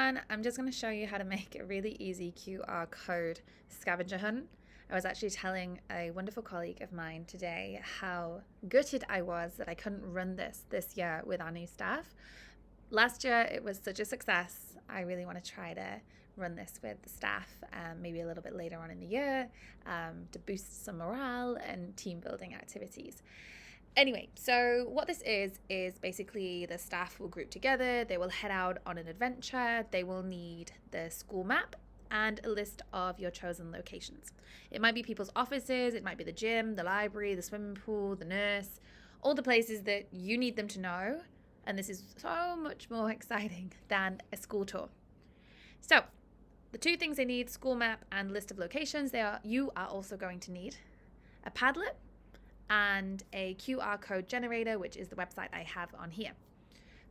one, I'm just going to show you how to make a really easy QR code scavenger hunt. I was actually telling a wonderful colleague of mine today how gutted I was that I couldn't run this year with our new staff. Last year it was such a success. I really want to try to run this with the staff, maybe a little bit later on in the year, to boost some morale and team building activities. Anyway, so what this is basically the staff will group together, they will head out on an adventure, they will need the school map and a list of your chosen locations. It might be people's offices, it might be the gym, the library, the swimming pool, the nurse, all the places that you need them to know. And this is so much more exciting than a school tour. So the two things they need, school map and list of locations, you are also going to need a Padlet and a QR code generator, which is the website I have on here.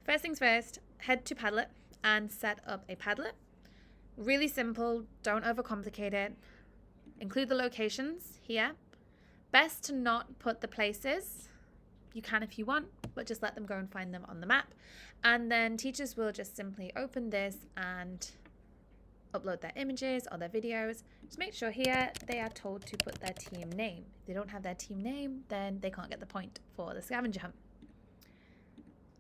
First things first, head to Padlet and set up a Padlet. Really simple, don't overcomplicate it. Include the locations here. Best to not put the places. You can if you want, but just let them go and find them on the map. And then teachers will just simply open this and upload their images or their videos. Just make sure here they are told to put their team name. If they don't have their team name, then they can't get the point for the scavenger hunt.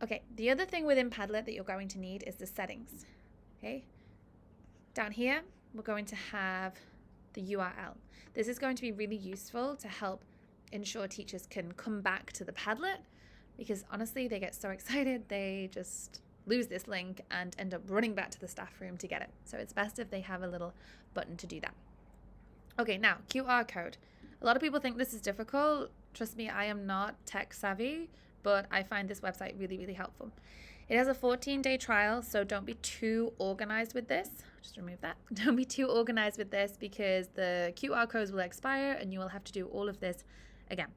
Okay, the other thing within Padlet that you're going to need is the settings. Okay, down here we're going to have the URL. This is going to be really useful to help ensure teachers can come back to the Padlet, because honestly they get so excited they just lose this link and end up running back to the staff room to get it. So it's best if they have a little button to do that. Okay, now QR code. A lot of people think this is difficult. Trust me, I am not tech savvy, but I find this website really, really helpful. It has a 14-day trial, so don't be too organized with this. Just remove that. Don't be too organized with this because the QR codes will expire and you will have to do all of this again.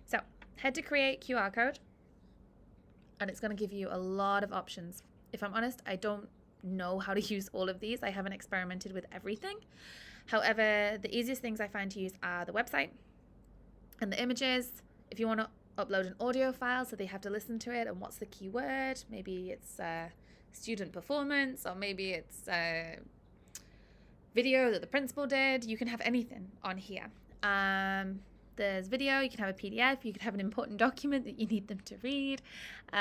So head to create QR code, and it's going to give you a lot of options. If I'm honest, I don't know how to use all of these. I haven't experimented with everything. However, the easiest things I find to use are the website and the images. If you want to upload an audio file so they have to listen to it and what's the keyword, maybe it's student performance, or maybe it's a video that the principal did, you can have anything on here. There's video, you can have a PDF, you can have an important document that you need them to read,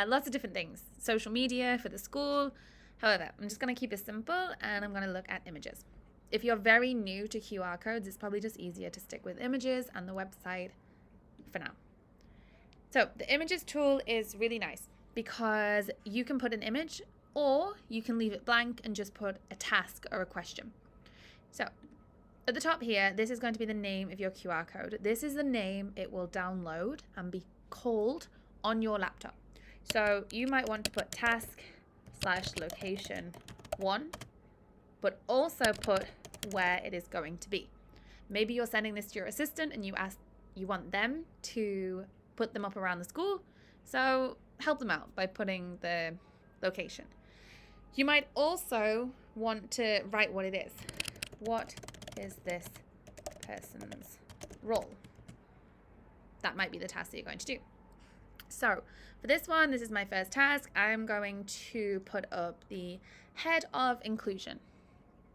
lots of different things. Social media for the school. However, I'm just going to keep it simple and I'm going to look at images. If you're very new to QR codes, it's probably just easier to stick with images and the website for now. So the images tool is really nice because you can put an image or you can leave it blank and just put a task or a question. So at the top here, this is going to be the name of your QR code. This is the name it will download and be called on your laptop. So you might want to put task/location 1, but also put where it is going to be. Maybe you're sending this to your assistant and you want them to put them up around the school. So help them out by putting the location. You might also want to write what it is. What is this person's role? That might be the task that you're going to do. So for this one, this is my first task. I'm going to put up the head of inclusion.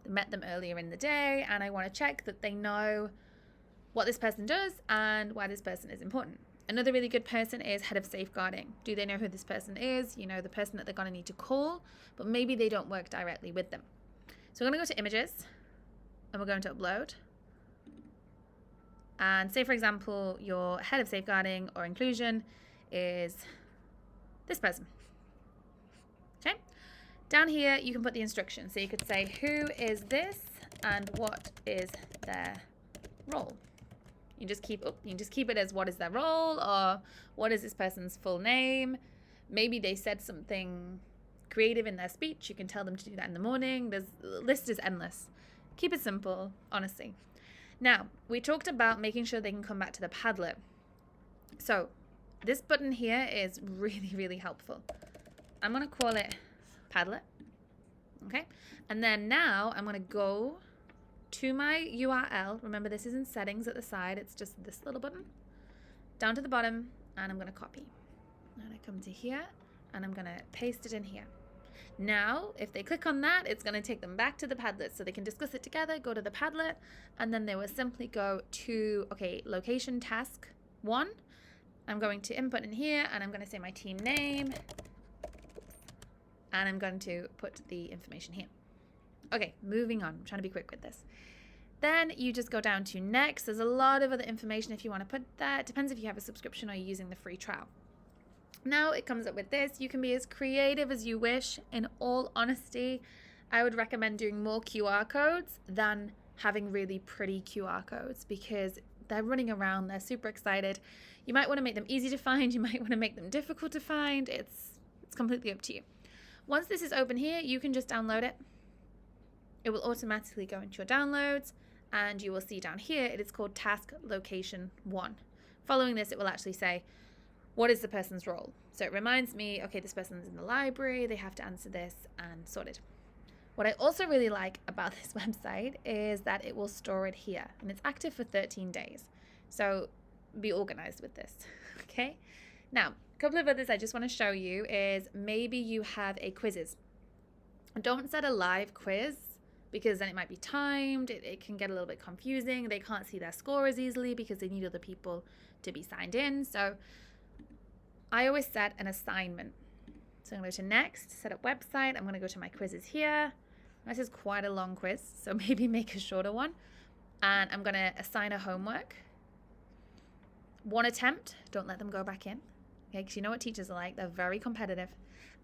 I met them earlier in the day and I want to check that they know what this person does and why this person is important. Another really good person is head of safeguarding. Do they know who this person is? You know, the person that they're going to need to call, but maybe they don't work directly with them. So we're going to go to images and we're going to upload. And say, for example, your head of safeguarding or inclusion is this person. Okay. Down here, you can put the instructions. So you could say, who is this and what is their role? You can just keep it as what is their role or what is this person's full name. Maybe they said something creative in their speech. You can tell them to do that in the morning. The list is endless. Keep it simple, honestly. Now, we talked about making sure they can come back to the Padlet. So this button here is really, really helpful. I'm going to call it Padlet. Okay. And then now I'm going to go to my URL. Remember, this is in settings at the side. It's just this little button down to the bottom, and I'm going to copy. And I come to here and I'm going to paste it in here. Now, if they click on that, it's going to take them back to the Padlet so they can discuss it together, go to the Padlet, and then they will simply go to, okay, location task 1. I'm going to input in here, and I'm going to say my team name, and I'm going to put the information here. Okay, moving on. I'm trying to be quick with this. Then you just go down to next. There's a lot of other information if you want to put that. Depends if you have a subscription or you're using the free trial. Now it comes up with this. You can be as creative as you wish. In all honesty, I would recommend doing more QR codes than having really pretty QR codes because they're running around. They're super excited. You might want to make them easy to find. You might want to make them difficult to find. It's completely up to you. Once this is open here, you can just download it. It will automatically go into your downloads. And you will see down here, it is called Task Location 1. Following this, it will actually say, what is the person's role? So it reminds me, okay, this person's in the library, they have to answer this, and sorted. What I also really like about this website is that it will store it here, and it's active for 13 days. So be organized with this, okay? Now, a couple of others I just want to show you is maybe you have a quizzes. Don't set a live quiz, because then it might be timed, it can get a little bit confusing, they can't see their score as easily because they need other people to be signed in. So I always set an assignment. So I'm going to go to next, set up website, I'm going to go to my quizzes here. This is quite a long quiz, so maybe make a shorter one. And I'm going to assign a homework. 1 attempt, don't let them go back in. Okay, because you know what teachers are like, they're very competitive.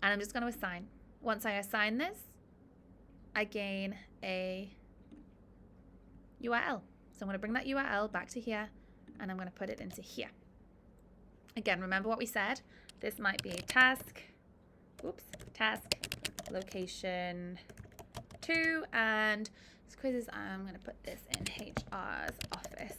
And I'm just going to assign. Once I assign this, I gain a URL. So I'm going to bring that URL back to here and I'm going to put it into here. Again, remember what we said. This might be task location 2 and this quizzes. I'm going to put this in HR's office.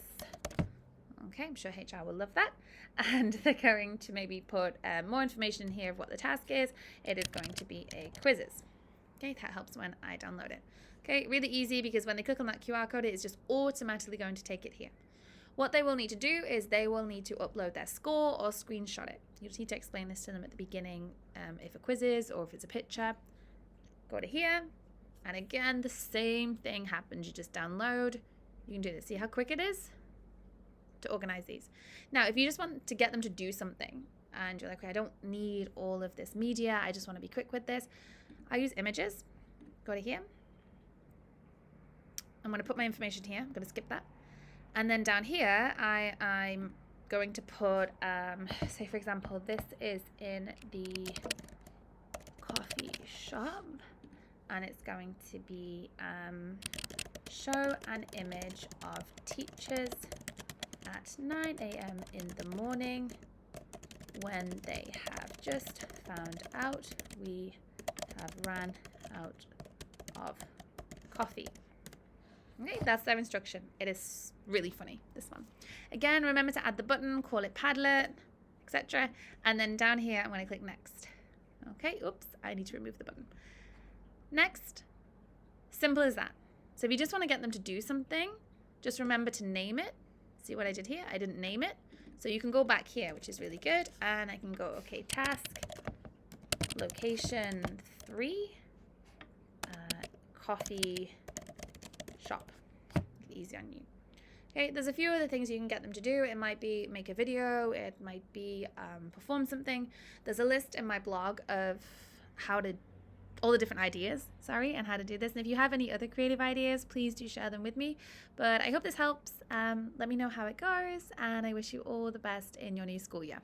Okay, I'm sure HR will love that. And they're going to maybe put more information in here of what the task is. It is going to be a quizzes. Okay, that helps when I download it. Okay, really easy because when they click on that QR code, it is just automatically going to take it here. What they will need to do is they will need to upload their score or screenshot it. You just need to explain this to them at the beginning if a quiz is or if it's a picture. Go to here, and again, the same thing happens. You just download. You can do this. See how quick it is to organize these. Now, if you just want to get them to do something and you're like, okay, I don't need all of this media, I just want to be quick with this, I use images. Go to here. I'm going to put my information here. I'm going to skip that. And then down here, I'm going to put, say for example, this is in the coffee shop. And it's going to be show an image of teachers at 9 a.m. in the morning when they have just found out we have ran out of coffee. Okay, that's their instruction. It is really funny, this one. Again, remember to add the button, call it Padlet, etc. And then down here, I'm going to click next. Okay, oops, I need to remove the button. Next. Simple as that. So if you just want to get them to do something, just remember to name it. See what I did here? I didn't name it. So you can go back here, which is really good. And I can go, okay, task, location 3, coffee shop. Easy on you. Okay, there's a few other things you can get them to do. It might be make a video. It might be perform something. There's a list in my blog of all the different ideas, and how to do this. And if you have any other creative ideas, please do share them with me. But I hope this helps. Let me know how it goes, and I wish you all the best in your new school year.